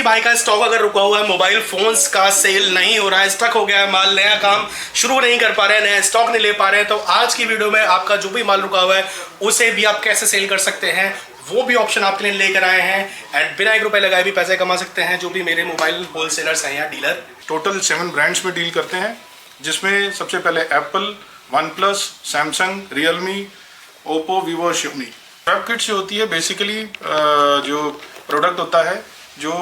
किसी भाई का स्टॉक अगर रुका हुआ है, मोबाइल फोन्स का सेल नहीं हो रहा है, स्टक हो गया है माल, नया काम शुरू नहीं कर पा रहे हैं, नया स्टॉक नहीं ले पा रहे हैं, तो आज की वीडियो में आपका जो भी माल रुका हुआ है उसे भी आप कैसे सेल कर सकते हैं वो भी ऑप्शन आपके लिए लेकर आए हैं। एंड बिना 1 रुपए लगाए भी पैसे कमा सकते हैं जो भी मेरे मोबाइल होलसेलर्स हैं या डीलर। टोटल 7 ब्रांड्स में डील करते हैं, जिसमें सबसे पहले Apple, OnePlus, Samsung, Realme, Oppo, Vivo, Xiaomi. Swap kits जो होती है बेसिकली जो प्रोडक्ट होता है जो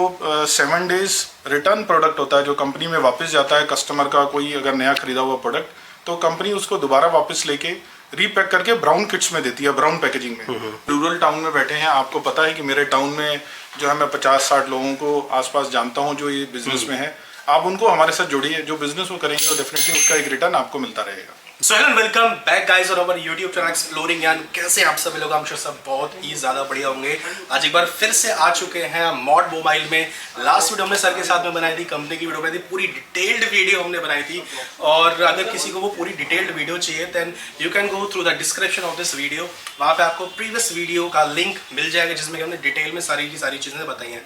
7 डेज रिटर्न प्रोडक्ट होता है, जो कंपनी में वापस जाता है कस्टमर का कोई अगर नया खरीदा हुआ प्रोडक्ट, तो कंपनी उसको दोबारा वापस लेके रीपैक करके ब्राउन किट्स में देती है, ब्राउन पैकेजिंग में। रूरल टाउन में बैठे हैं, आपको पता है कि मेरे टाउन में जो है मैं 50-60 लोगों को आसपास जानता हूँ जो ये बिजनेस में है। आप उनको हमारे साथ जोड़िए, जो बिजनेस वो करेंगे वो डेफिनेटली उसका एक रिटर्न आपको मिलता रहेगा। So hello and welcome back guys on our YouTube channel exploring Gyan. कैसे आप सभी लोग, हम सब बहुत ही ज़्यादा बढ़िया होंगे। आज एक बार फिर से आ चुके हैं मॉड मोबाइल में। लास्ट वीडियो हमने सर के साथ में बनाई थी, कंपनी की वीडियो बनाई थी, पूरी डिटेल्ड वीडियो हमने बनाई थी। और अगर किसी को वो पूरी डिटेल्ड वीडियो चाहिए then you can go through the description of this video. वहाँ पे आपको प्रीवियस वीडियो का लिंक मिल जाएगा जिसमें हमने डिटेल में सारी की सारी चीज़ें बताई हैं।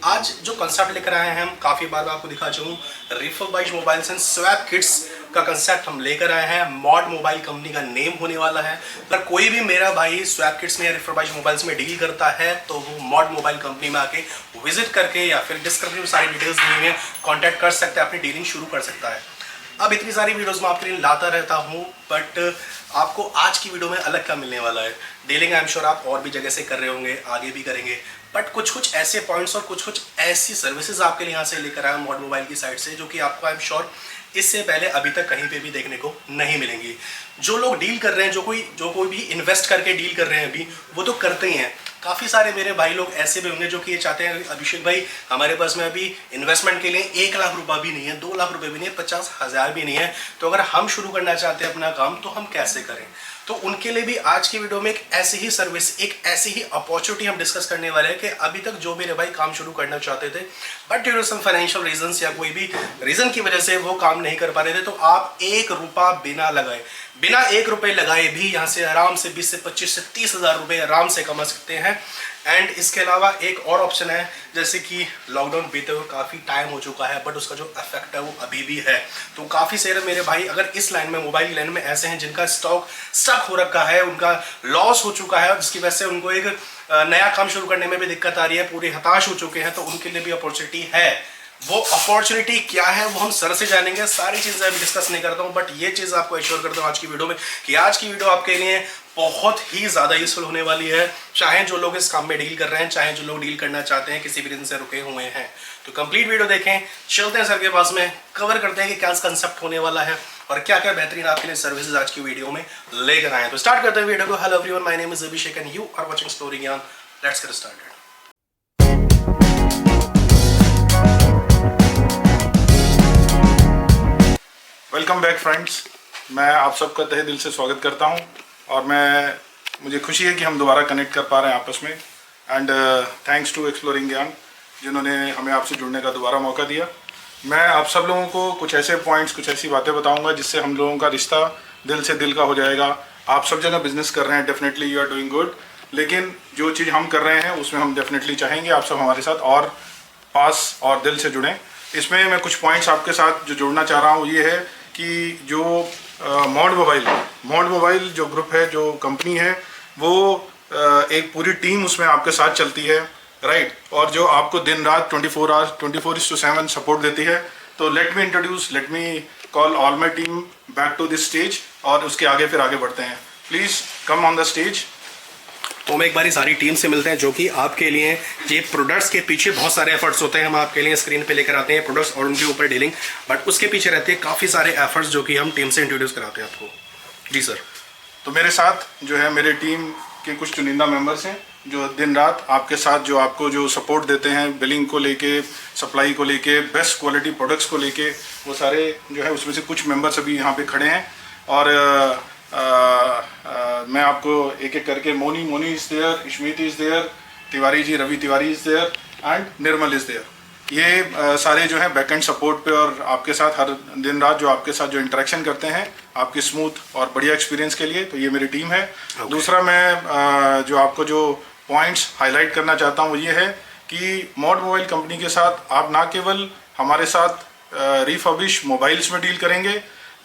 आज जो कंसेप्ट लेकर आए हैं, हम काफ़ी बार मैं आपको दिखा चुका हूँ, रिफर्बाइज्ड मोबाइल्स एंड स्वैप किट्स का कंसेप्ट हम लेकर आए हैं। मॉड मोबाइल कंपनी का नेम होने वाला है। अगर कोई भी मेरा भाई स्वैप किट्स में या रिफर्बाइज्ड मोबाइल्स में डील करता है तो वो मॉड मोबाइल कंपनी में आके विजिट करके या फिर डिस्क्रिप्शन में सारी डिटेल्स दी हुई हैं, कॉन्टैक्ट कर सकते हैं, अपनी डीलिंग शुरू कर सकता है। अब इतनी सारी वीडियोस मैं आपके लिए लाता रहता हूँ, बट आपको आज की वीडियो में अलग का मिलने वाला है। डीलिंग आई एम श्योर आप और भी जगह से कर रहे होंगे, आगे भी करेंगे, बट कुछ ऐसे पॉइंट्स और कुछ ऐसी सर्विसेज आपके लिए यहाँ से लेकर आया मॉड मोबाइल की साइड से, जो कि आपको आई एम श्योर इससे पहले अभी तक कहीं पे भी देखने को नहीं मिलेंगी। जो लोग डील कर रहे हैं, जो कोई भी इन्वेस्ट करके डील कर रहे हैं अभी, वो तो करते ही हैं। काफ़ी सारे मेरे भाई लोग ऐसे भी होंगे जो कि ये चाहते हैं अभिषेक भाई हमारे पास में अभी इन्वेस्टमेंट के लिए 1 लाख रुपया भी नहीं है, 2 लाख रुपए भी नहीं है, 50,000 भी नहीं है, तो अगर हम शुरू करना चाहते हैं अपना काम तो हम कैसे करें। तो उनके लिए भी आज की वीडियो में एक ऐसी ही सर्विस, एक ऐसी ही अपॉर्चुनिटी हम डिस्कस करने वाले हैं कि अभी तक जो मेरे भाई काम शुरू करना चाहते थे but due to some financial reasons या कोई भी रीजन की वजह से वो काम नहीं कर पा रहे थे, तो आप 1 रुपया बिना 1 रुपये लगाए भी यहाँ से आराम से 20 से 25 से 30,000 रुपये आराम से कमा सकते हैं। एंड इसके अलावा एक और ऑप्शन है, जैसे कि लॉकडाउन बीते हुए काफ़ी टाइम हो चुका है बट उसका जो इफेक्ट है वो अभी भी है। तो काफ़ी सारे मेरे भाई अगर इस लाइन में, मोबाइल की लाइन में ऐसे हैं जिनका स्टॉक स्टक हो रखा है, उनका लॉस हो चुका है और जिसकी वजह से उनको एक नया काम शुरू करने में भी दिक्कत आ रही है, पूरे हताश हो चुके हैं, तो उनके लिए भी अपॉर्चुनिटी है। वो अपॉर्चुनिटी क्या है वो हम सर से जानेंगे। सारी चीज़ें अभी डिस्कस नहीं करता हूँ, बट ये चीज़ आपको एश्योर करता हूँ आज की वीडियो में कि आज की वीडियो आपके लिए बहुत ही ज़्यादा यूजफुल होने वाली है, चाहे जो लोग इस काम में डील कर रहे हैं, चाहे जो लोग डील करना चाहते हैं, किसी भी रीजन से रुके हुए हैं। तो कंप्लीट वीडियो देखें, चलते हैं सर के पास में, कवर करते हैं कि क्या कंसेप्ट होने वाला है और क्या क्या बेहतरीन आपके लिए सर्विसेज आज की वीडियो में लेकर आए हैं। तो स्टार्ट करते हैं वीडियो को। Hello everyone, my name is Abhishek and you are watching exploring Gyan. Let's get started. Welcome back friends, मैं आप सबका तहे दिल से स्वागत करता हूं और मुझे खुशी है कि हम दोबारा कनेक्ट कर पा रहे हैं आपस में। एंड थैंक्स टू एक्सप्लोरिंग ज्ञान जिन्होंने हमें आपसे जुड़ने का दोबारा मौका दिया। मैं आप सब लोगों को कुछ ऐसे पॉइंट्स, कुछ ऐसी बातें बताऊंगा जिससे हम लोगों का रिश्ता दिल से दिल का हो जाएगा। आप सब जगह बिजनेस कर रहे हैं, definitely you are doing good, लेकिन जो चीज़ हम कर रहे हैं उसमें हम डेफिनेटली चाहेंगे आप सब हमारे साथ और पास और दिल से जुड़ें। इसमें मैं कुछ पॉइंट्स आपके साथ जो जोड़ना चाह रहा हूँ ये है कि जो मॉड मोबाइल जो ग्रुप है, जो कंपनी है, वो एक पूरी टीम उसमें आपके साथ चलती है, राइट, और जो आपको दिन रात 24/7 सपोर्ट देती है। तो let me call all my team back to this stage और उसके आगे फिर आगे बढ़ते हैं। Please come on the stage. तो हम एक बारी सारी टीम से मिलते हैं जो कि आपके लिए, ये प्रोडक्ट्स के पीछे बहुत सारे एफर्ट्स होते हैं, हम आपके लिए स्क्रीन पे लेकर आते हैं प्रोडक्ट्स और उनके ऊपर डीलिंग, बट उसके पीछे रहते हैं काफ़ी सारे एफर्ट्स जो कि हम टीम से इंट्रोड्यूस कराते हैं आपको। जी सर। तो मेरे साथ जो है मेरे टीम के कुछ चुनिंदा मेंबर्स हैं जो दिन रात आपके साथ जो आपको जो सपोर्ट देते हैं, बिलिंग को लेके, सप्लाई को लेके, बेस्ट क्वालिटी प्रोडक्ट्स को लेके, वो सारे जो है उसमें से कुछ मेंबर्स अभी यहाँ पे खड़े हैं। और मैं आपको एक एक करके, Moni is there, Ishmeet is there, Tiwari ji, Ravi Tiwari is there and Nirmal is there. ये सारे जो है बैकएंड सपोर्ट पे और आपके साथ हर दिन रात जो आपके साथ जो इंटरेक्शन करते हैं आपकी स्मूथ और बढ़िया एक्सपीरियंस के लिए, तो ये मेरी टीम है। दूसरा मैं जो आपको जो पॉइंट्स हाईलाइट करना चाहता हूँ वो ये है कि मॉड मोबाइल कंपनी के साथ आप ना केवल हमारे साथ रिफर्बिश मोबाइल्स में डील करेंगे,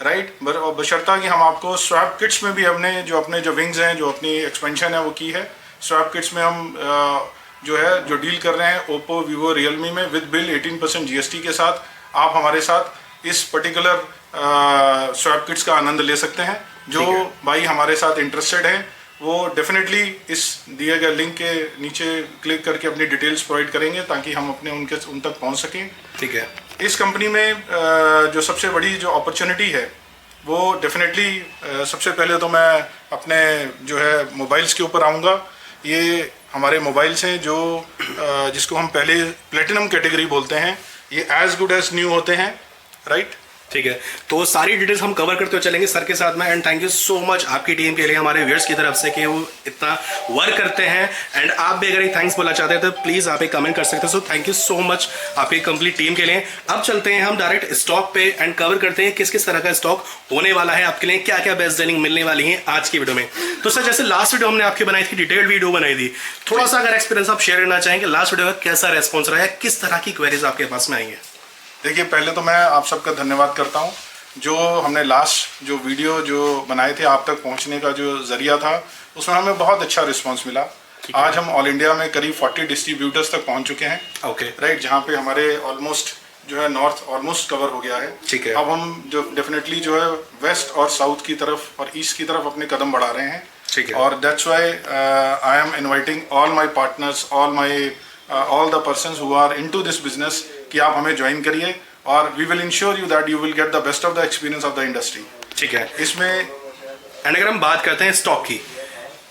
राइट, बशर्ता कि हम आपको स्वैप किट्स में भी अपने जो विंग्स हैं, जो अपनी एक्सपेंशन है वो की है। स्वैप किट्स में हम जो डील कर रहे हैं ओप्पो, वीवो, रियलमी में विद बिल 18% GST के साथ आप हमारे साथ इस पर्टिकुलर स्वैप किट्स का आनंद ले सकते हैं। जो भाई हमारे साथ इंटरेस्टेड हैं वो डेफिनेटली इस दिए गए लिंक के नीचे क्लिक करके अपनी डिटेल्स प्रोवाइड करेंगे ताकि हम उन तक पहुंच सकें। ठीक है। इस कंपनी में जो सबसे बड़ी जो अपॉर्चुनिटी है वो डेफिनेटली सबसे पहले तो मैं अपने जो है मोबाइल्स के ऊपर आऊँगा। ये हमारे मोबाइल्स हैं जो जिसको हम पहले प्लेटिनम कैटेगरी बोलते हैं। ये एज गुड एज न्यू होते हैं, राइट। ठीक है, तो सारी डिटेल्स हम कवर करते हुए चलेंगे सर के साथ में। And thank you so much आपकी टीम के लिए, हमारे व्यूअर्स की तरफ से कि वो इतना वर्क करते हैं। एंड आप भी अगर एक थैंक्स बोलना चाहते हैं तो प्लीज़ आप एक कमेंट कर सकते हैं। So thank you so much आपकी कंप्लीट टीम के लिए। अब चलते हैं हम डायरेक्ट स्टॉक पे एंड कवर करते हैं किस किस तरह का स्टॉक होने वाला है आपके लिए, क्या क्या बेस्ट सेलिंग मिलने वाली है आज की वीडियो में। तो सर जैसे लास्ट वीडियो हमने आपकी बनाई थी, डिटेल्ड वीडियो बनाई थी, थोड़ा सा अगर एक्सपीरियंस आप शेयर करना चाहेंगे लास्ट वीडियो का कैसा रेस्पॉन्स रहा है, किस तरह की क्वेरीज आपके पास में आई है। देखिए, पहले तो मैं आप सबका धन्यवाद करता हूँ। जो हमने लास्ट जो वीडियो जो बनाए थे आप तक पहुंचने का जो जरिया था उसमें हमें बहुत अच्छा रिस्पांस मिला। आज हम ऑल इंडिया में करीब 40 डिस्ट्रीब्यूटर्स तक पहुंच चुके हैं, ओके, राइट, जहां पे हमारे ऑलमोस्ट जो है नॉर्थ ऑलमोस्ट कवर हो गया है। ठीक है। अब हम जो डेफिनेटली जो है वेस्ट और साउथ की तरफ और ईस्ट की तरफ अपने कदम बढ़ा रहे हैं। ठीक है। और that's why I am inviting all my partners, all the persons who are into this business कि आप हमें ज्वाइन करिए और we will ensure you that you will get the best of the experience of the industry. ठीक है। इसमें and अगर हम बात करते हैं स्टॉक की,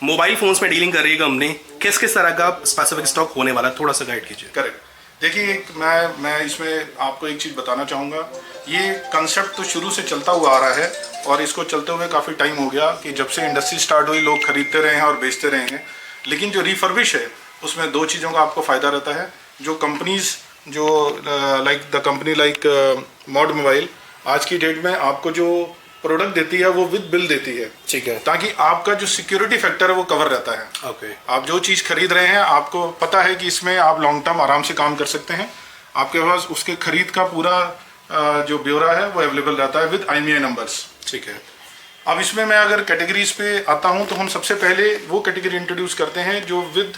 मोबाइल फोन्स में डीलिंग कर रही है कंपनी, किस किस तरह का स्पेसिफिक स्टॉक होने वाला है, थोड़ा सा गाइड कीजिए। करेक्ट। देखिए, मैं इसमें आपको एक चीज़ बताना चाहूँगा। ये कंसेप्ट तो शुरू से चलता हुआ आ रहा है और इसको चलते हुए काफ़ी टाइम हो गया कि जब से इंडस्ट्री स्टार्ट हुई लोग खरीदते रहे हैं और बेचते रहे हैं। लेकिन जो रिफर्बिश है उसमें दो चीज़ों का आपको फ़ायदा रहता है। जो कंपनीज जो लाइक मॉड मोबाइल आज की डेट में आपको जो प्रोडक्ट देती है वो विद बिल देती है। ठीक है। ताकि आपका जो सिक्योरिटी फैक्टर है वो कवर रहता है। ओके। आप जो चीज़ खरीद रहे हैं आपको पता है कि इसमें आप लॉन्ग टर्म आराम से काम कर सकते हैं। आपके पास उसके खरीद का पूरा जो ब्यौरा है वो अवेलेबल रहता है विद IMEI नंबर्स। ठीक है। अब इसमें मैं अगर कैटेगरीज पे आता हूं तो हम सबसे पहले वो कैटेगरी इंट्रोड्यूस करते हैं जो विद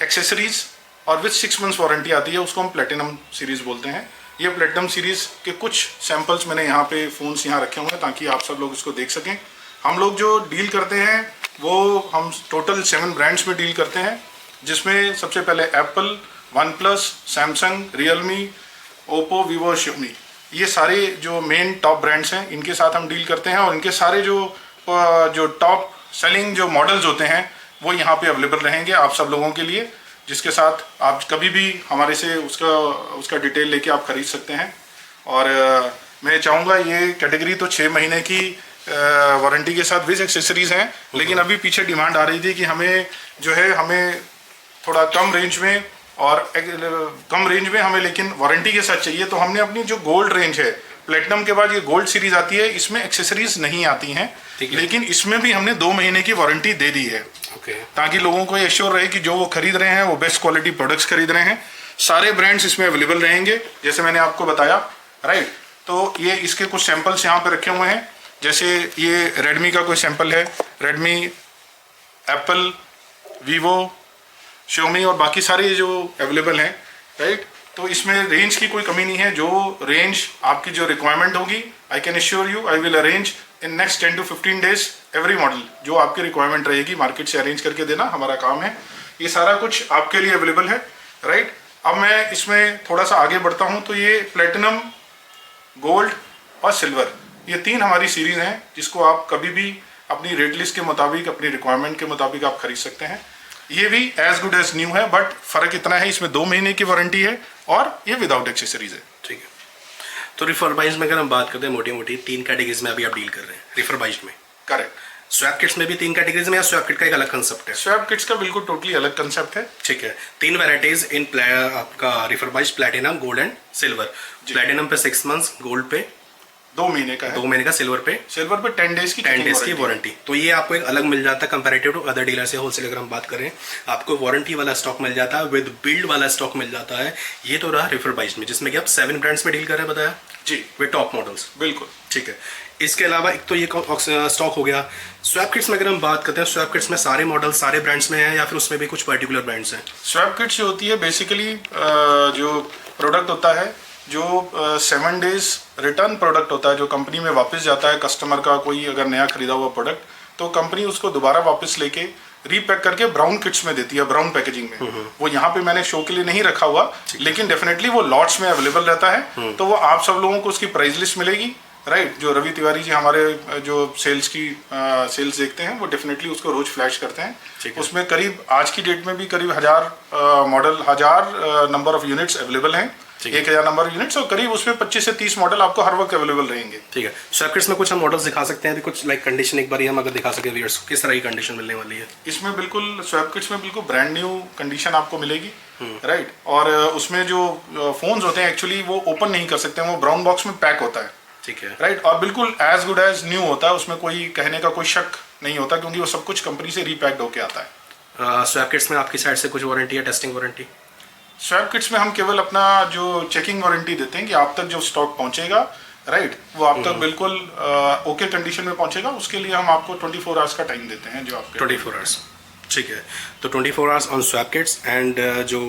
एक्सेसरीज और विद 6 मंथ्स वारंटी आती है, उसको हम प्लेटिनम सीरीज बोलते हैं। ये प्लेटिनम सीरीज के कुछ सैंपल्स मैंने यहाँ पे फ़ोन्स यहाँ रखे हुए हैं ताकि आप सब लोग इसको देख सकें। हम लोग जो डील करते हैं वो हम टोटल 7 ब्रांड्स में डील करते हैं, जिसमें सबसे पहले Apple, OnePlus, Samsung, Realme, Oppo, Vivo, Xiaomi, ये सारे जो मेन टॉप ब्रांड्स हैं इनके साथ हम डील करते हैं। और इनके सारे जो टॉप सेलिंग जो मॉडल्स होते हैं वो यहाँ पे अवेलेबल रहेंगे आप सब लोगों के लिए, जिसके साथ आप कभी भी हमारे से उसका डिटेल लेके आप खरीद सकते हैं। और मैं चाहूँगा ये कैटेगरी तो 6 महीने की वारंटी के साथ विद एक्सेसरीज हैं, लेकिन अभी पीछे डिमांड आ रही थी कि हमें थोड़ा कम रेंज में हमें लेकिन वारंटी के साथ चाहिए। तो हमने अपनी जो गोल्ड रेंज है, प्लेटिनम के बाद ये गोल्ड सीरीज आती है, इसमें एक्सेसरीज नहीं आती हैं, लेकिन इसमें भी हमने 2 महीने की वारंटी दे दी है। ओके। ताकि लोगों को एश्योर रहे कि जो वो खरीद रहे हैं वो बेस्ट क्वालिटी प्रोडक्ट्स खरीद रहे हैं। सारे ब्रांड्स इसमें अवेलेबल रहेंगे जैसे मैंने आपको बताया, राइट। तो ये इसके कुछ सैंपल्स यहाँ पे रखे हुए हैं। जैसे ये रेडमी का कोई सैंपल है, रेडमी, एप्पल, वीवो, Xiaomi और बाकी सारे जो अवेलेबल हैं, राइट। तो इसमें रेंज की कोई कमी नहीं है। जो रेंज आपकी जो रिक्वायरमेंट होगी, I can assure you I will arrange in next 10 to 15 days every model जो आपकी रिक्वायरमेंट रहेगी मार्केट से अरेंज करके देना हमारा काम है। ये सारा कुछ आपके लिए अवेलेबल है, राइट। अब मैं इसमें थोड़ा सा आगे बढ़ता हूँ। तो ये प्लेटिनम, गोल्ड और सिल्वर, ये 3 हमारी सीरीज हैं जिसको आप कभी भी अपनी रेट लिस्ट के मुताबिक, अपनी रिक्वायरमेंट के मुताबिक आप खरीद सकते हैं। ये भी एज गुड एज न्यू है, बट फ़र्क इतना है इसमें 2 महीने की वारंटी है और ये विदाउट एक्सेसरीज है। ठीक है। तो रिफर्बाइज्ड में अगर हम बात करते हैं मोटी मोटी 3 कैटेगरीज में अभी आप डील कर रहे हैं रिफर्बाइज्ड में। करेक्ट। स्वैप किट्स में भी 3 कैटेगरीज में, या स्वैप किट का एक अलग कंसेप्ट है? स्वैप किट्स का बिल्कुल टोटली अलग कंसेप्ट है। ठीक है। 3 वैराइटीज इन आपका refurbished, platinum, gold and silver. Platinum पे 6 मंथ्स, गोल्ड पे 2 महीने का है। 2 महीने का सिल्वर पे 10 डेज की 10 डेज की वारंटी। तो ये आपको एक अलग मिल जाता है कंपैरेटिव टू अदर डीलर से। होलसेल अगर हम बात करें, आपको वारंटी वाला स्टॉक मिल जाता है, विद बिल्ड वाला स्टॉक मिल जाता है। ये तो रहा रिफर बाइज में, जिसमें कि आप 7 ब्रांड्स में डील कर रहे हैं, बताया जी, विद टॉप मॉडल्स। बिल्कुल ठीक है। इसके अलावा एक तो ये स्टॉक हो गया। स्वैप किट्स में अगर हम बात करते हैं, स्वैप किट्स में सारे मॉडल सारे ब्रांड्स में हैं या फिर उसमें भी कुछ पर्टिकुलर ब्रांड्स हैं? स्वैप किट्स जो होती है बेसिकली जो प्रोडक्ट होता है, जो 7 डेज रिटर्न प्रोडक्ट होता है, जो कंपनी में वापस जाता है कस्टमर का कोई अगर नया खरीदा हुआ प्रोडक्ट, तो कंपनी उसको दोबारा वापस लेके रीपैक करके ब्राउन किट्स में देती है, ब्राउन पैकेजिंग में। वो यहाँ पे मैंने शो के लिए नहीं रखा हुआ, लेकिन डेफिनेटली वो लॉट्स में अवेलेबल रहता है। तो वो आप सब लोगों को उसकी प्राइस लिस्ट मिलेगी, राइट। जो रवि तिवारी जी हमारे जो सेल्स देखते हैं, वो डेफिनेटली उसको रोज फ्लैश करते हैं। उसमें करीब आज की डेट में भी करीब 1000 नंबर ऑफ यूनिट्स अवेलेबल हैं, 1000 नंबर यूनिट्स, और करीब उसमें 25 से 30 मॉडल आपको हर वक्त अवेलेबल रहेंगे। ठीक है। स्वैप किट्स में कुछ हम मॉडल्स दिखा सकते हैं, कुछ लाइक कंडीशन एक बार हम अगर दिखा सके व्यूअर्स, किस तरह की कंडीशन मिलने वाली है इसमें? बिल्कुल स्वैप किट्स में बिल्कुल ब्रांड न्यू कंडीशन आपको मिलेगी, राइट। और उसमें जो फोन्स होते हैं एक्चुअली वो ओपन नहीं कर सकते हैं, वो ब्राउन बॉक्स में पैक होता है, ठीक है, राइट। और बिल्कुल एज गुड एज न्यू होता है, उसमें कोई कहने का कोई शक नहीं होता, क्योंकि वो सब कुछ कंपनी से रीपैक्ड होके आता है। स्वैप किट्स में आपकी साइड से कुछ वारंटी या टेस्टिंग वारंटी? स्वैप किट्स में हम केवल अपना जो चेकिंग वारंटी देते हैं कि आप तक जो स्टॉक पहुंचेगा, राइट, वो आप तक बिल्कुल ओके कंडीशन में पहुंचेगा। उसके लिए हम आपको 24 आवर्स का टाइम देते हैं, जो आपके 24 आवर्स, ठीक है। तो 24 hours on swap kits, and जो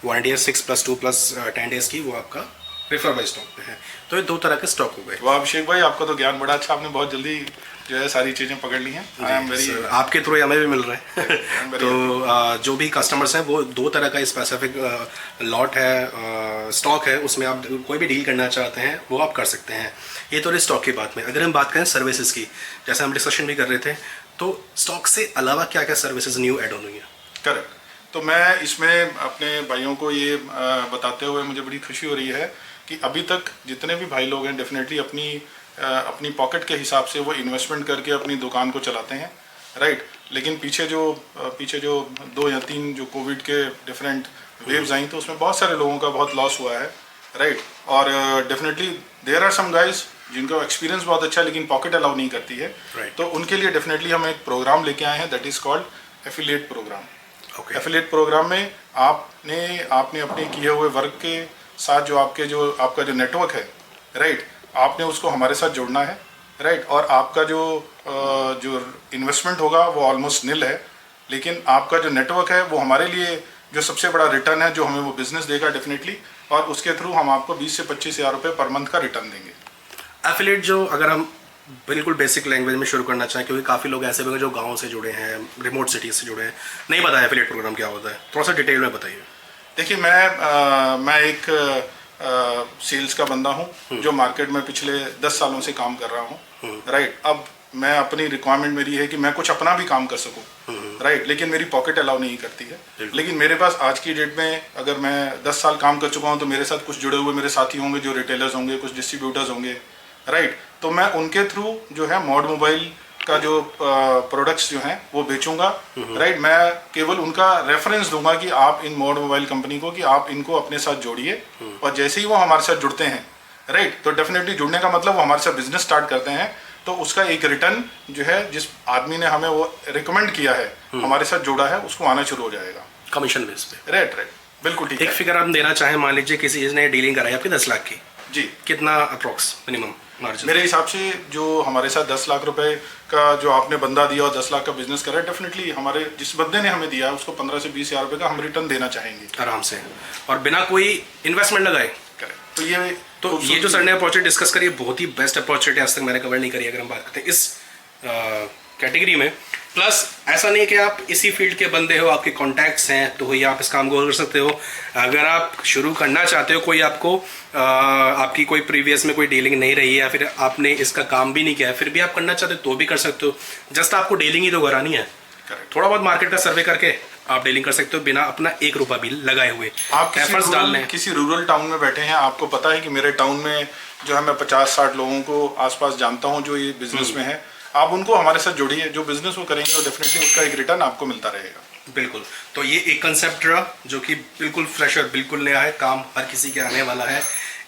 वारंटी है 6+2+ 10 डेज की, वो आपका प्रेफर बाय स्टॉक पे है। तो ये 2 तरह के स्टॉक हो गए। वाह अभिषेक भाई, आपका तो ज्ञान बड़ा अच्छा, आपने बहुत जल्दी जो है सारी चीज़ें पकड़ ली हैं। आई एम वेरी, आपके थ्रू हमें भी मिल रहा है। तो जो भी कस्टमर्स हैं, वो 2 तरह का स्पेसिफिक लॉट है, स्टॉक है, उसमें आप कोई भी डील करना चाहते हैं वो आप कर सकते हैं। ये तो स्टॉक की बात में। अगर हम बात करें सर्विसेज की, जैसे हम डिस्कशन भी कर रहे थे, तो स्टॉक से अलावा क्या क्या सर्विसेज न्यू ऐड ऑन हुई है? करेक्ट। तो मैं इसमें अपने भाइयों को ये बताते हुए मुझे बड़ी खुशी हो रही है कि अभी तक जितने भी भाई लोग हैं डेफिनेटली अपनी पॉकेट के हिसाब से वो इन्वेस्टमेंट करके अपनी दुकान को चलाते हैं, राइट। लेकिन पीछे जो 2 या 3 जो कोविड के डिफरेंट वेव्स आई, तो उसमें बहुत सारे लोगों का बहुत लॉस हुआ है, राइट। और definitely there are some guys जिनका एक्सपीरियंस बहुत अच्छा है, लेकिन पॉकेट अलाउ नहीं करती है, तो उनके लिए डेफिनेटली हम एक प्रोग्राम लेके आए हैं, that is called affiliate program. Affiliate program में आपने अपने किए हुए वर्क के साथ जो आपका जो नेटवर्क है, राइट, आपने उसको हमारे साथ जोड़ना है, राइट। और आपका जो इन्वेस्टमेंट होगा वो ऑलमोस्ट निल है, लेकिन आपका जो नेटवर्क है वो हमारे लिए जो सबसे बड़ा रिटर्न है, जो हमें वो बिजनेस देगा डेफिनेटली, और उसके थ्रू हम आपको 20 से 25 हज़ार रुपये पर मंथ का रिटर्न देंगे। एफिलिएट जो अगर हम बिल्कुल बेसिक लैंग्वेज में शुरू करना चाहें, क्योंकि काफ़ी लोग ऐसे भी हैं जो गाँव से जुड़े हैं, रिमोट सिटीज़ से जुड़े हैं, नहीं पता है एफिलिएट प्रोग्राम क्या होता है, थोड़ा सा डिटेल में बताइए। देखिए, मैं एक सेल्स का बंदा हूँ जो मार्केट में पिछले 10 सालों से काम कर रहा हूँ, राइट। अब मैं अपनी रिक्वायरमेंट मेरी है कि मैं कुछ अपना भी काम कर सकूँ, राइट, लेकिन मेरी पॉकेट अलाउ नहीं करती है। लेकिन मेरे पास आज की डेट में अगर मैं 10 साल काम कर चुका हूँ, तो मेरे साथ कुछ जुड़े हुए मेरे साथी होंगे जो रिटेलर्स होंगे, कुछ डिस्ट्रीब्यूटर्स होंगे, राइट। तो मैं उनके थ्रू जो है मॉड मोबाइल का जो प्रोडक्ट्स जो हैं वो बेचूंगा, राइट। मैं केवल उनका रेफरेंस दूंगा कि आप इन मॉड मोबाइल कंपनी को, कि आप इनको अपने साथ जोड़िए, और जैसे ही वो हमारे साथ जुड़ते हैं, राइट, तो डेफिनेटली जुड़ने का मतलब वो हमारे साथ बिजनेस स्टार्ट करते हैं, तो उसका एक रिटर्न जो है, जिस आदमी ने हमें वो रिकमेंड किया है, हमारे साथ जुड़ा है, उसको आना शुरू हो जाएगा कमीशन बेस पे। राइट, बिल्कुल ठीक है। एक फिगर आप देना चाहें, मान लीजिए किसी चीज़ ने डीलिंग कराई आपकी 10 लाख की, जी, कितना अप्रोक्स मिनिमम मार्जिन? मेरे हिसाब से जो हमारे साथ 10 लाख रुपए का जो आपने बंदा दिया और 10 लाख का बिजनेस करा है, डेफिनेटली हमारे जिस बंदे ने हमें दिया है उसको 15 से 20 हज़ार रुपये का हम रिटर्न देना चाहेंगे आराम से, और बिना कोई इन्वेस्टमेंट लगाए। करेक्ट। तो ये जो सर ने अपॉर्चुनिटी डिस्कस करी है, बहुत ही बेस्ट अपॉर्चुनिटी आज तक मैंने कवर नहीं करी, अगर हम बात करते हैं इस कैटेगरी में। प्लस ऐसा नहीं कि आप इसी फील्ड के बंदे हो, आपके कॉन्टैक्ट्स हैं, तो वही आप इस काम को कर सकते हो। अगर आप शुरू करना चाहते हो, कोई आपको आपकी कोई प्रीवियस में कोई डीलिंग नहीं रही है, या फिर आपने इसका काम भी नहीं किया है, फिर भी आप करना चाहते हो तो भी कर सकते हो। जस्ट आपको डीलिंग ही तो करानी है, थोड़ा बहुत मार्केट का सर्वे करके आप डीलिंग कर सकते हो बिना अपना 1 रुपया भी लगाए हुए। आप किसी रूरल टाउन में बैठे हैं, आपको पता है कि मेरे टाउन में जो है मैं 50-60 लोगों को आसपास जानता हूं जो ये बिजनेस में है, आप उनको हमारे साथ जोड़िए, जो बिजनेस वो करेंगे वो डेफिनेटली उसका एक रिटर्न आपको मिलता रहेगा। बिल्कुल। तो ये एक कंसेप्ट रहा जो कि बिल्कुल फ्रेश और बिल्कुल नया है, काम हर किसी के आने वाला है।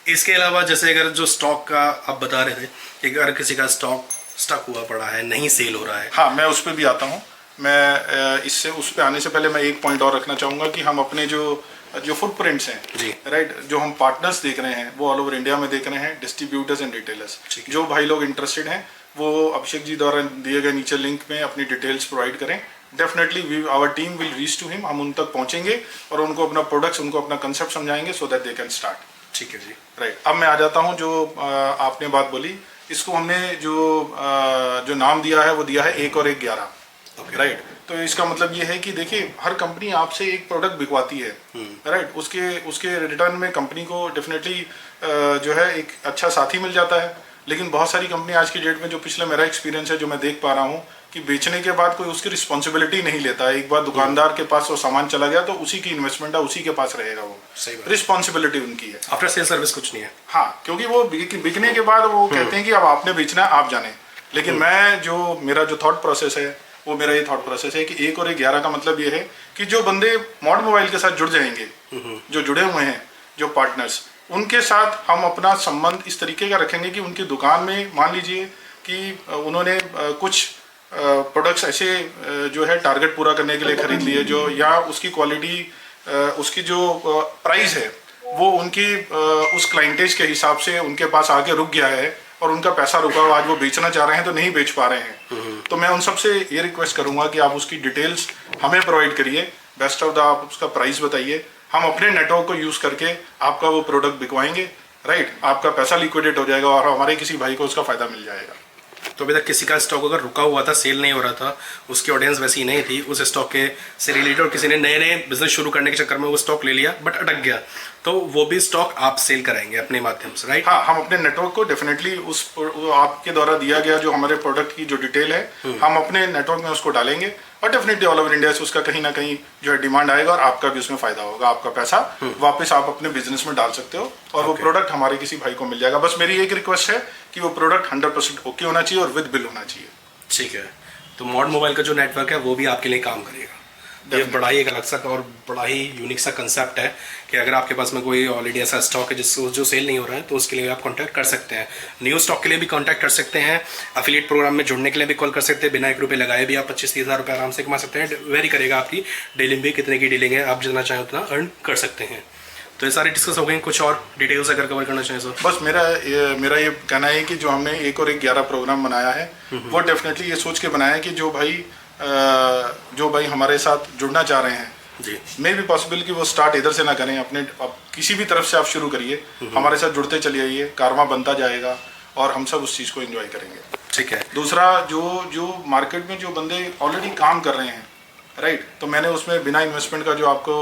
इसके अलावा जैसे अगर जो स्टॉक का आप बता रहे थे कि अगर किसी का स्टॉक स्टक हुआ पड़ा है, नहीं सेल हो रहा है। हाँ, मैं उस पर भी आता हूँ। मैं इससे उस पर आने से पहले मैं एक पॉइंट और रखना चाहूँगा कि हम अपने जो फुटप्रिंट्स हैं जी, राइट, जो हम पार्टनर्स देख रहे हैं वो ऑल ओवर इंडिया में देख रहे हैं, डिस्ट्रीब्यूटर्स एंड रिटेलर्स। जो भाई लोग इंटरेस्टेड हैं वो अभिषेक जी द्वारा दिए गए नीचे लिंक में अपनी डिटेल्स प्रोवाइड करें। Definitely our team will reach to him, हम उन तक पहुँचेंगे और उनको अपना प्रोडक्ट्स, उनको अपना कंसेप्ट समझाएंगे so that they can start. ठीक है जी, राइट। अब मैं आ जाता हूँ जो आपने बात बोली, इसको हमने जो नाम दिया है वो दिया है 1 और 1 11। राइट। तो इसका मतलब ये है कि देखिए हर कंपनी आपसे एक प्रोडक्ट बिकवाती है, राइट। उसके रिटर्न में कंपनी को डेफिनेटली जो है एक अच्छा साथी मिल जाता है। लेकिन बहुत सारी कंपनी आज की डेट में, जो पिछले मेरा एक्सपीरियंस है, जो मैं देख पा रहा हूँ कि बेचने के बाद कोई उसकी रिस्पॉन्सिबिलिटी नहीं लेता है। एक बार दुकानदार के पास वो सामान चला गया तो उसी की इन्वेस्टमेंट है, उसी के पास रहेगा वो, रिस्पॉन्सिबिलिटी उनकी है। आफ्टर सेल सर्विस कुछ नहीं है। हाँ, क्योंकि वो बिकने के बाद वो कहते हैं कि अब आपने बेचना है, आप जाने। लेकिन मेरा जो थॉट प्रोसेस है वो मेरा ये थॉट प्रोसेस है कि 1 और 1 11 का मतलब ये है कि जो बंदे मॉड मोबाइल के साथ जुड़ जाएंगे, जो जुड़े हुए हैं, जो पार्टनर्स, उनके साथ हम अपना संबंध इस तरीके का रखेंगे कि उनकी दुकान में मान लीजिए कि उन्होंने कुछ प्रोडक्ट्स ऐसे जो है टारगेट पूरा करने के लिए खरीद लिए, जो या उसकी क्वालिटी, उसकी जो प्राइस है वो उनकी उस क्लाइंटेज के हिसाब से उनके पास आके रुक गया है और उनका पैसा रुका हुआ, आज वो बेचना चाह रहे हैं तो नहीं बेच पा रहे हैं। तो मैं उन सबसे ये रिक्वेस्ट करूंगा कि आप उसकी डिटेल्स हमें प्रोवाइड करिए, बेस्ट ऑफ द आप उसका प्राइस बताइए, हम अपने नेटवर्क को यूज़ करके आपका वो प्रोडक्ट बिकवाएंगे। राइट। आपका पैसा लिक्विडेट हो जाएगा और हमारे किसी भाई को उसका फ़ायदा मिल जाएगा। तो अभी तक किसी का स्टॉक अगर रुका हुआ था, सेल नहीं हो रहा था, उसकी ऑडियंस वैसी नहीं थी, उस स्टॉक के से रिलेटेड, और किसी ने नए बिजनेस शुरू करने के चक्कर में वो स्टॉक ले लिया बट अटक गया, तो वो भी स्टॉक आप सेल कराएंगे अपने माध्यम से, राइट? हाँ, हम अपने नेटवर्क को डेफिनेटली आपके द्वारा दिया गया जो हमारे प्रोडक्ट की जो डिटेल है, हम अपने नेटवर्क में उसको डालेंगे और डेफिनेटली ऑल ओवर इंडिया से उसका कहीं ना कहीं जो है डिमांड आएगा और आपका भी उसमें फायदा होगा। आपका पैसा वापस आप अपने बिजनेस में डाल सकते हो और वो प्रोडक्ट हमारे किसी भाई को मिल जाएगा। बस मेरी एक रिक्वेस्ट है कि वो प्रोडक्ट 100% ओके होना चाहिए और विद बिल होना चाहिए। ठीक है। तो मॉड मोबाइल का जो नेटवर्क है वो भी आपके लिए काम करेगा। ये बड़ा ही एक अलग सा और बड़ा ही यूनिक सा कंसेप्ट है कि अगर आपके पास में कोई ऑलरेडी ऐसा स्टॉक है जिसको जो सेल नहीं हो रहा है, तो उसके लिए आप कांटेक्ट कर सकते हैं। न्यू स्टॉक के लिए भी कांटेक्ट कर सकते हैं, एफिलिएट प्रोग्राम में जुड़ने के लिए भी कॉल कर सकते हैं। बिना 1 रुपये लगाए भी आप 25-30 हज़ार रुपये आराम से कमा सकते हैं। वेरी करेगा आपकी डीलिंग भी, कितने की डीलिंग है, आप जितना चाहें उतना अर्न कर सकते हैं। तो ये सारे डिस्कस हो गए। कुछ और डिटेल्स अगर कवर करना चाहें सर? बस मेरा ये कहना है कि जो हमने 1 और 1 11 प्रोग्राम बनाया है वो डेफिनेटली ये सोच के बनाया है कि जो भाई हमारे साथ जुड़ना चाह रहे हैं जी, मे भी पॉसिबल कि वो स्टार्ट इधर से ना करें, अपने किसी भी तरफ से आप शुरू करिए, हमारे साथ जुड़ते चले आइए, कारवां बनता जाएगा और हम सब उस चीज़ को एंजॉय करेंगे। ठीक है। दूसरा, जो मार्केट में जो बंदे ऑलरेडी काम कर रहे हैं, राइट, तो मैंने उसमें बिना इन्वेस्टमेंट का जो आपको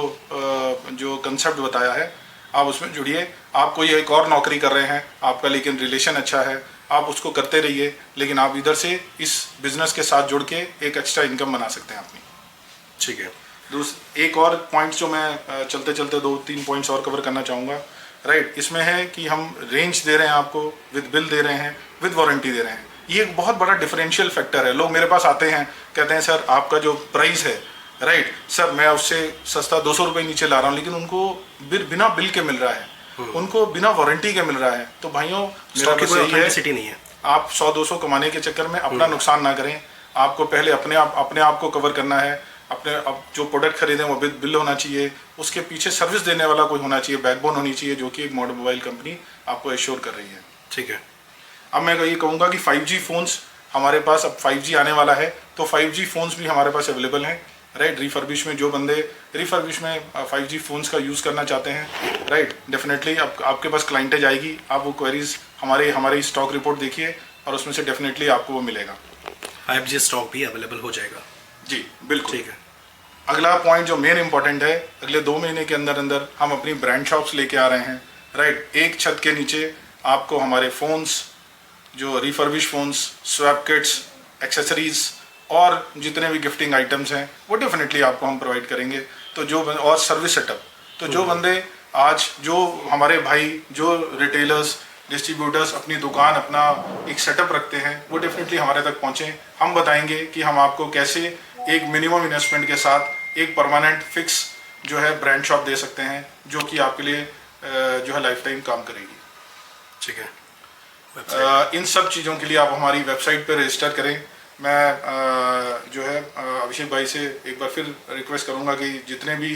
जो कंसेप्ट बताया है, आप उसमें जुड़िए। आप कोई एक और नौकरी कर रहे हैं, आपका लेकिन रिलेशन अच्छा है, आप उसको करते रहिए, लेकिन आप इधर से इस बिजनेस के साथ जुड़ के एक एक्स्ट्रा इनकम बना सकते हैं अपनी। ठीक है। एक और पॉइंट जो मैं चलते चलते 2-3 पॉइंट्स और कवर करना चाहूँगा, राइट, इसमें है कि हम रेंज दे रहे हैं आपको, विद बिल दे रहे हैं, विद वारंटी दे रहे हैं। ये एक बहुत बड़ा डिफरेंशियल फैक्टर है। लोग मेरे पास आते हैं, कहते हैं सर आपका जो प्राइस है, राइट सर मैं उससे सस्ता 200 रुपये नीचे ला रहा हूँ, लेकिन उनको बिना बिल के मिल रहा है, उनको बिना वारंटी के मिल रहा है। तो भाइयों, मेरा बस यही है, नहीं है, आप 100-200 कमाने के चक्कर में अपना नुकसान ना करें। आपको पहले अपने आप को कवर करना है। अपने अब जो प्रोडक्ट खरीदें वो बिल होना चाहिए, उसके पीछे सर्विस देने वाला कोई होना चाहिए, बैकबोन होनी चाहिए, जो कि एक मॉडर्न मोबाइल कंपनी आपको एश्योर कर रही है। ठीक है। अब मैं ये कहूँगा कि 5G फ़ोन्स हमारे पास, अब 5G आने वाला है तो 5G फ़ोन्स भी हमारे पास अवेलेबल हैं, राइट। रिफर्बिश में जो बंदे रिफर्बिश में 5G फ़ोन्स का यूज़ करना चाहते हैं, राइट, डेफिनेटली आपके पास क्लाइंटेज आएगी, आप वो क्वेरीज हमारी स्टॉक रिपोर्ट देखिए और उसमें से डेफिनेटली आपको वो मिलेगा। 5G स्टॉक भी अवेलेबल हो जाएगा। जी बिल्कुल। ठीक है। अगला पॉइंट जो मेन इंपॉर्टेंट है, अगले 2 महीने के अंदर अंदर हम अपनी ब्रांड शॉप्स लेके आ रहे हैं, राइट। एक छत के नीचे आपको हमारे फ़ोन्स, जो refurbish phones, swap kits, accessories और जितने भी गिफ्टिंग आइटम्स हैं वो डेफिनेटली आपको हम प्रोवाइड करेंगे। तो और सर्विस सेटअप, तो जो बंदे आज, जो हमारे भाई, जो रिटेलर्स, डिस्ट्रीब्यूटर्स अपनी दुकान, अपना एक सेटअप रखते हैं, वो डेफिनेटली हमारे तक पहुँचें। हम बताएंगे कि हम आपको कैसे एक मिनिमम इन्वेस्टमेंट के साथ एक परमानेंट फिक्स जो है ब्रांड शॉप दे सकते हैं, जो कि आपके लिए जो है लाइफ टाइम काम करेगी। ठीक है। इन सब चीज़ों के लिए आप हमारी वेबसाइट पर रजिस्टर करें। मैं जो है अभिषेक भाई से एक बार फिर रिक्वेस्ट करूंगा कि जितने भी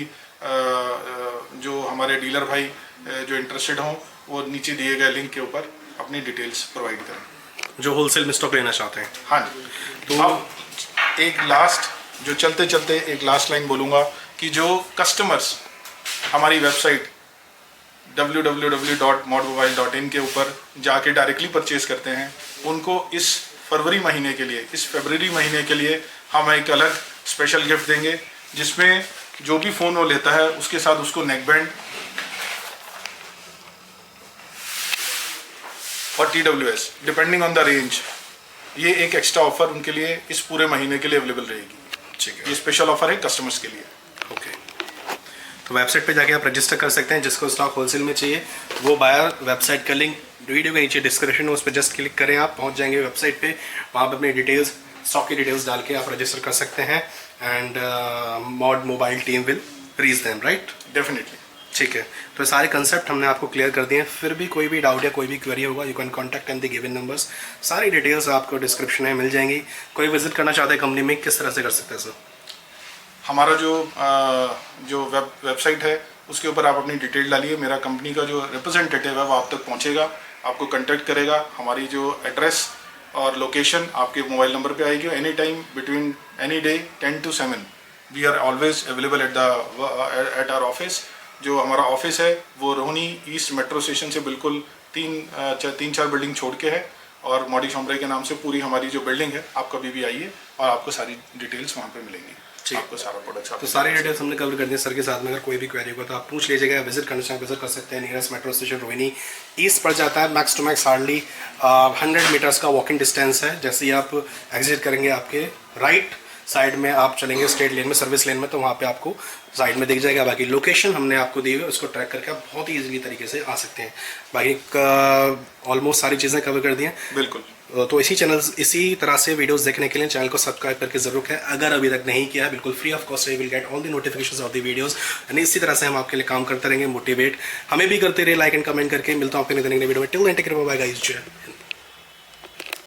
जो हमारे डीलर भाई जो इंटरेस्टेड हों वो नीचे दिए गए लिंक के ऊपर अपनी डिटेल्स प्रोवाइड करें, जो होलसेल में स्टॉक लेना चाहते हैं। हाँ जी। तो अब एक लास्ट जो चलते चलते एक लास्ट लाइन बोलूँगा कि जो कस्टमर्स हमारी वेबसाइट www.modmobile.in के ऊपर जाके डायरेक्टली परचेज करते हैं, उनको इस फरवरी महीने के लिए, इस फरवरी महीने के लिए हम एक अलग स्पेशल गिफ्ट देंगे, जिसमें जो भी फ़ोन वो लेता है उसके साथ उसको नेक बैंड और TWS depending on the range, ये एक एक्स्ट्रा ऑफर उनके लिए इस पूरे महीने के लिए अवेलेबल रहेगी। ठीक है, ये स्पेशल ऑफर है कस्टमर्स के लिए। ओके। तो वेबसाइट पे जाके आप रजिस्टर कर सकते हैं। जिसको स्टॉक होलसेल में चाहिए वो बायर वेबसाइट का लिंक वीडियो के नीचे डिस्क्रिप्शन है, उस पर जस्ट क्लिक करें, आप पहुंच जाएंगे वेबसाइट पे। वहाँ पे अपनी डिटेल्स, स्टॉक की डिटेल्स डाल के आप रजिस्टर कर सकते हैं and mod mobile team will reach them, right? Definitely. ठीक है, तो सारे कंसेप्ट हमने आपको क्लियर कर दिए हैं। फिर भी कोई भी डाउट या कोई भी क्वेरी होगा, you can contact and the given numbers. सारी डिटेल्स आपको डिस्क्रिप्शन में मिल जाएंगी। कोई विजिट करना चाहता है कंपनी में, किस तरह से कर सकते हैं सर? हमारा जो वेबसाइट है उसके ऊपर आप अपनी डिटेल डालिए, मेरा कंपनी का जो रिप्रेजेंटेटिव है वो आप तक पहुंचेगा, आपको कांटेक्ट करेगा। हमारी जो एड्रेस और लोकेशन आपके मोबाइल नंबर पे आएगी। Any time between any day 10 to 7 we are always available at our office. जो हमारा ऑफिस है वो रोहिणी ईस्ट मेट्रो स्टेशन से बिल्कुल 3-4 बिल्डिंग छोड़ के है, और मॉडी शॉम्ब्रे के नाम से पूरी हमारी जो बिल्डिंग है, आप कभी भी आइए और आपको सारी डिटेल्स वहाँ पे मिलेंगी। आपको सारा प्रोडक्ट्स तो सारी डिटेल्स हमने कवर कर दी सर के साथ में। अगर कोई भी क्वेरी होगा तो आप पूछ लीजिएगा, विजिट करना चाहें विजिट कर सकते हैं। Nearest metro station Rohini east पड़ जाता है। Max to max hardly 100 meters का वॉकिंग डिस्टेंस है। जैसे ही आप एग्जिट करेंगे, आपके राइट साइड में आप चलेंगे स्ट्रेट लेन में, सर्विस लेन में, तो वहाँ पे आपको साइड में दिख जाएगा। बाकी लोकेशन हमने आपको दी हुई है, उसको ट्रैक करके आप बहुत ही ईजिली तरीके से आ सकते हैं। बाकी ऑलमोस्ट सारी चीज़ें कवर कर दी हैं। बिल्कुल। तो इसी तरह से वीडियोस देखने के लिए चैनल को सब्सक्राइब करके जरूर है। अगर अभी तक नहीं किया है, बिल्कुल free of cost you will get all the notifications of the videos. And इसी तरह से हम आपके लिए काम करते रहेंगे, मोटिवेट हमें भी करते रहे, लाइक एंड कमेंट करके। मिलता हूँ आपके नए वीडियो में। Till then take care, bye guys.